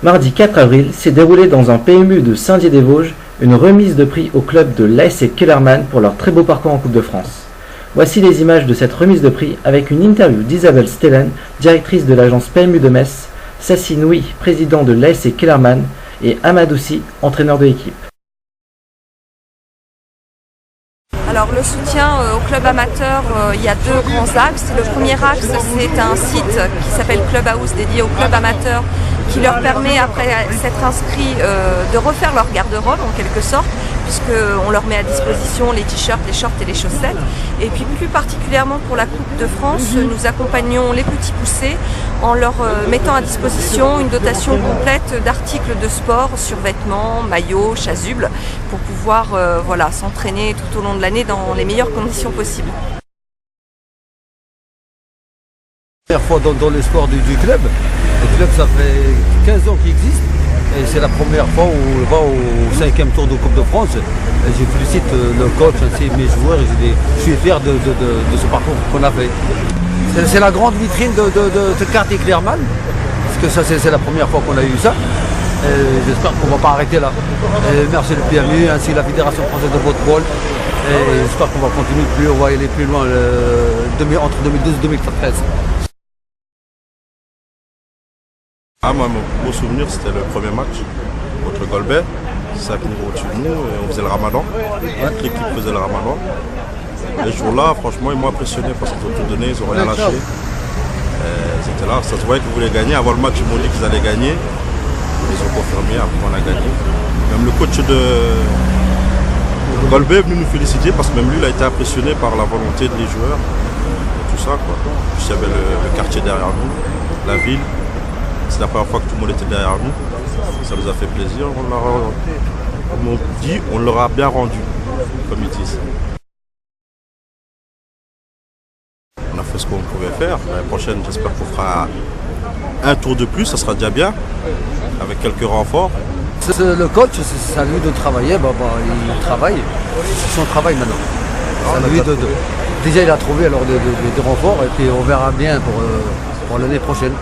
Mardi 4 avril s'est déroulée dans un PMU de Saint-Dié-des-Vosges une remise de prix au club de l'ASC Kellerman pour leur très beau parcours en Coupe de France. Voici les images de cette remise de prix avec une interview d'Isabelle Stellen, directrice de l'agence PMU de Metz, Sassi Noui, président de l'ASC Kellerman et Amadoussi, entraîneur de l'équipe. Alors le soutien au club amateur, il y a deux grands axes. Le premier axe, c'est un site qui s'appelle Clubhouse dédié au club amateur qui leur permet, après s'être inscrits, de refaire leur garde-robe en quelque sorte, puisqu'on leur met à disposition les t-shirts, les shorts et les chaussettes. Et puis plus particulièrement pour la Coupe de France, nous accompagnons les petits poussés en leur mettant à disposition une dotation complète d'articles de sport, survêtements, maillots, chasubles, pour pouvoir s'entraîner tout au long de l'année dans les meilleures conditions possibles. Première fois dans l'histoire du club. Le club, ça fait 15 ans qu'il existe et c'est la première fois où on va au 5e tour de Coupe de France. Et je félicite le coach ainsi que mes joueurs. Je suis fier de ce parcours qu'on a fait. C'est la grande vitrine de ce quartier Kellerman, parce que ça c'est la première fois qu'on a eu ça. J'espère qu'on ne va pas arrêter là. Et merci le PMU ainsi que la Fédération française de football. Et j'espère qu'on va continuer on va aller plus loin entre 2012 et 2013. Moi, mon beau souvenir, c'était le premier match contre Golbet. 5 niveaux au-dessus de nous et on faisait le ramadan. L'équipe faisait le ramadan. Et ce jour-là, franchement, ils m'ont impressionné parce qu'ils ont tout donné, ils n'ont rien lâché. Ils étaient là, ça se voyait qu'ils voulaient gagner. Avant le match, ils m'ont dit qu'ils allaient gagner. Ils ont confirmé, après on a gagné. Même le coach de Golbet est venu nous féliciter parce que même lui, il a été impressionné par la volonté des joueurs. Et tout ça, quoi. Puis il y avait le quartier derrière nous, la ville. C'est la première fois que tout le monde était derrière nous. Ça nous a fait plaisir. On dit, on leur a bien rendu, comme ils disent. On a fait ce qu'on pouvait faire. L'année prochaine, j'espère qu'on fera un tour de plus. Ça sera déjà bien, avec quelques renforts. Le coach, c'est à lui de travailler. Il travaille. C'est son travail maintenant. C'est à lui déjà, il a trouvé alors des renforts et puis on verra bien pour l'année prochaine.